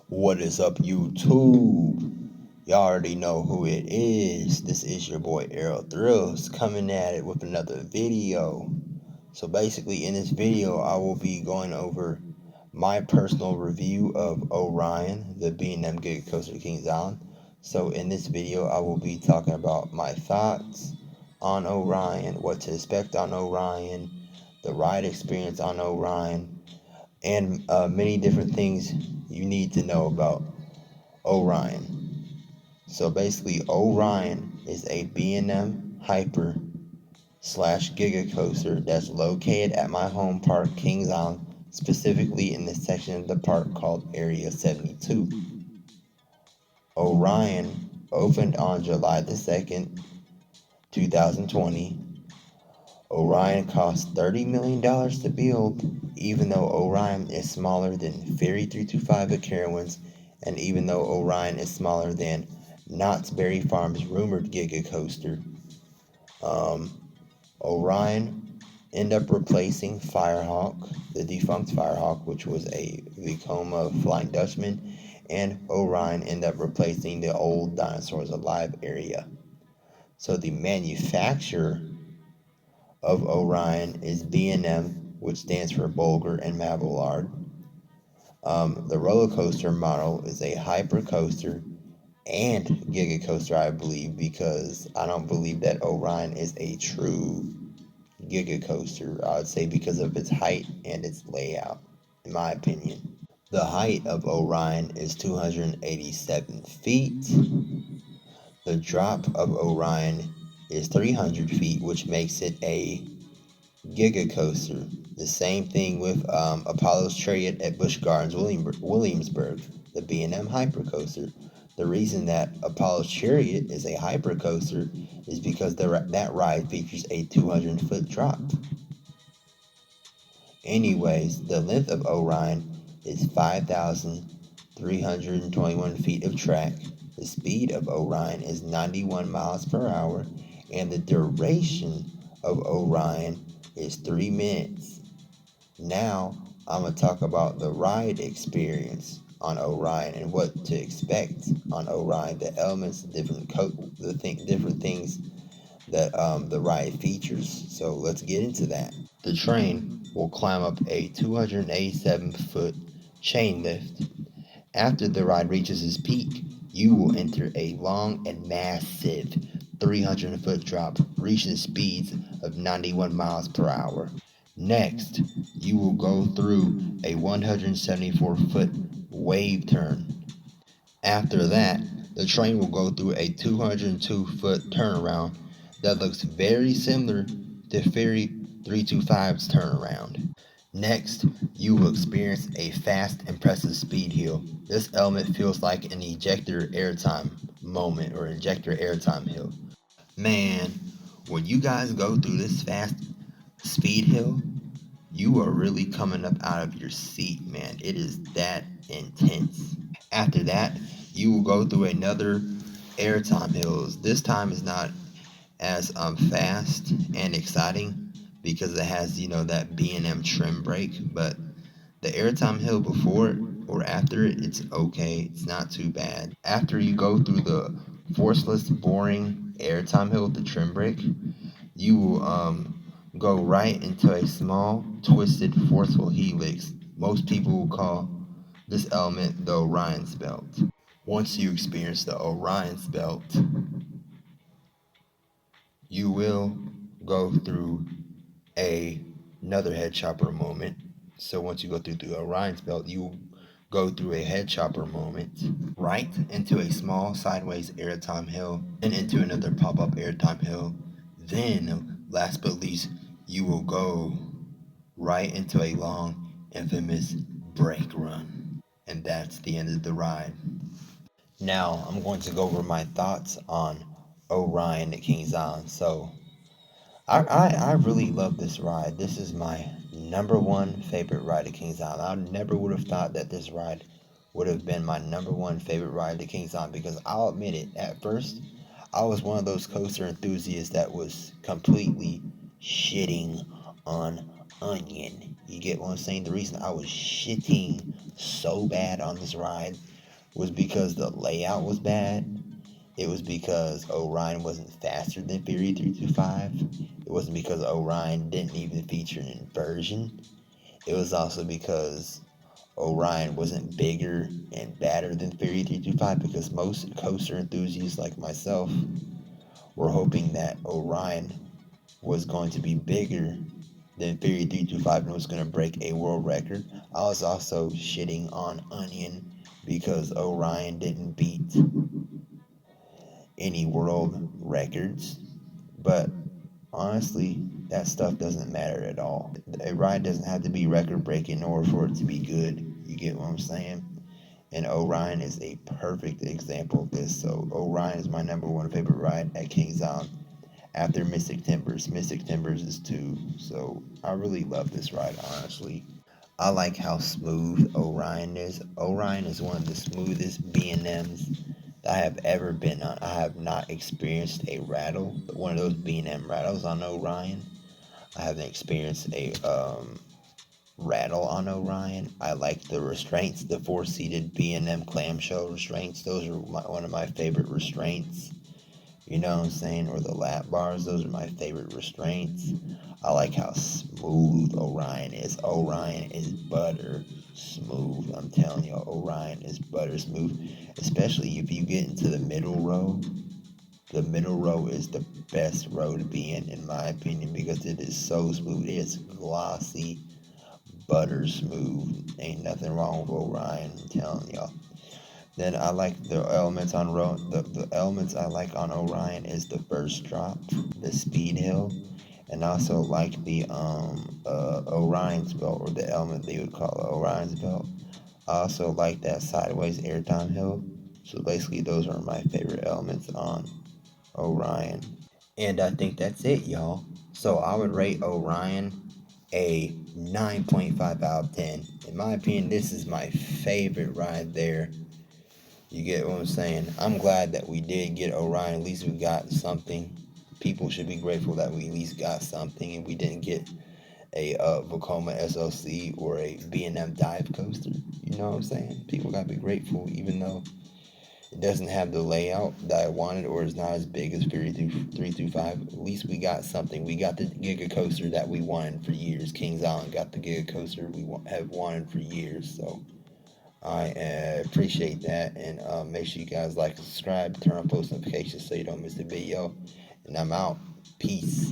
What is up, YouTube? Y'all already know who it is. This is your boy Arrow Thrills coming at it with another video. So basically, in this video, I will be going over my personal review of Orion, the B&M Giga Coaster to Kings Island. So in this video, I will be talking about my thoughts on Orion, what to expect on Orion, the ride experience on Orion, and many different things you need to know about Orion. So basically, Orion is a B&M Hyper slash Giga Coaster that's located at my home park, Kings Island, specifically in the section of the park called Area 72. Orion opened on July the 2nd, 2020. Orion cost $30 million to build, even though Orion is smaller than Ferry 325 at Carowinds, and even though Orion is smaller than Knott's Berry Farm's rumored Giga Coaster. Orion ended up replacing Firehawk, the defunct Firehawk, which was a Vekoma Flying Dutchman, and Orion ended up replacing the old Dinosaurs Alive area. So the manufacturer of Orion is B&M, which stands for Bolger and Mavillard. The roller coaster model is a hyper coaster and Giga Coaster, I believe, because I don't believe that Orion is a true Giga Coaster. I would say because of its height and its layout, in my opinion. The height of Orion is 287 feet. The drop of Orion is 300 feet, which makes it a Giga Coaster. The same thing with Apollo's Chariot at Busch Gardens, Williamsburg, the B&M Hyper Coaster. The reason that Apollo's Chariot is a hyper coaster is because that ride features a 200-foot drop. Anyways, the length of Orion is 5,321 feet of track. The speed of Orion is 91 miles per hour, and the duration of Orion is 3 minutes. Now, I'm going to talk about the ride experience on Orion and what to expect on Orion, the elements, different things that the ride features. So let's get into that. The train will climb up a 287-foot chain lift. After the ride reaches its peak, you will enter a long and massive 300-foot drop, reaching speeds of 91 miles per hour. Next, you will go through a 174-foot wave turn. After that, the train will go through a 202-foot turnaround that looks very similar to Ferry 325's turnaround. Next, you will experience a fast, impressive speed hill. This element feels like an ejector airtime moment or ejector airtime hill. Man, when you guys go through this fast speed hill, you are really coming up out of your seat, man. It is that intense. After that, you will go through another airtime hills. This time is not as fast and exciting because it has that B&M trim brake, but the airtime hill before it or after it, it's okay. It's not too bad. After you go through the forceless, boring airtime hill with the trim brake, you will go right into a small, twisted, forceful helix. Most people will call this element the Orion's belt. Once you experience the Orion's belt, you will go through another head chopper moment. So once you go through the Orion's belt, you will go through a head chopper moment, right into a small sideways airtime hill, and into another pop-up airtime hill. Then, last but least, you will go right into a long, infamous brake run. And that's the end of the ride. Now, I'm going to go over my thoughts on Orion at Kings Island. So, I really love this ride. This is my number one favorite ride at Kings Island. I never would have thought that this ride would have been my number one favorite ride at Kings Island, because I'll admit it, at first, I was one of those coaster enthusiasts that was completely shitting on Onion. You get what I'm saying? The reason I was shitting so bad on this ride was because the layout was bad. It was because Orion wasn't faster than Fury 325. It wasn't because Orion didn't even feature an inversion. It was also because Orion wasn't bigger and badder than Fury 325, because most coaster enthusiasts like myself were hoping that Orion was going to be bigger than Fury 325 and was going to break a world record. I was also shitting on Onion because Orion didn't beat any world records. But honestly, that stuff doesn't matter at all. A ride doesn't have to be record breaking in order for it to be good. You get what I'm saying? And Orion is a perfect example of this. So Orion is my number one favorite ride at Kings Island after Mystic Timbers. Mystic Timbers is two. So I really love this ride, honestly. I like how smooth Orion is. Orion is one of the smoothest B&Ms that I have ever been on. I have not experienced a rattle, one of those B&M rattles on Orion. I haven't experienced a rattle on Orion. I like the restraints, the four-seated B&M clamshell restraints. Those are one of my favorite restraints. You know what I'm saying? Or the lap bars. Those are my favorite restraints. I like how smooth Orion is. Orion is butter smooth. I'm telling you, Orion is butter smooth. Especially if you get into the middle row. The middle row is the best row to be in my opinion, because it is so smooth. It's glossy, butter smooth. Ain't nothing wrong with Orion, I'm telling y'all. Then I like the elements on the elements I like on Orion is the burst drop, the speed hill, and also like the Orion's belt, or the element they would call it Orion's belt. I also like that sideways airtime hill. So basically, those are my favorite elements on Orion. And I think that's it, y'all. So I would rate Orion a 9.5 out of 10. In my opinion, this is my favorite ride there. You get what I'm saying? I'm glad that we did get Orion. At least we got something. People should be grateful that we at least got something, and we didn't get a Vekoma SLC or a B&M dive coaster. You know what I'm saying? People gotta be grateful, even though it doesn't have the layout that I wanted, or is not as big as Fury 325. At least we got something. We got the Giga Coaster that we wanted for years. Kings Island got the Giga Coaster we have wanted for years. So I appreciate that. And make sure you guys like and subscribe. Turn on post notifications so you don't miss the video. And I'm out. Peace.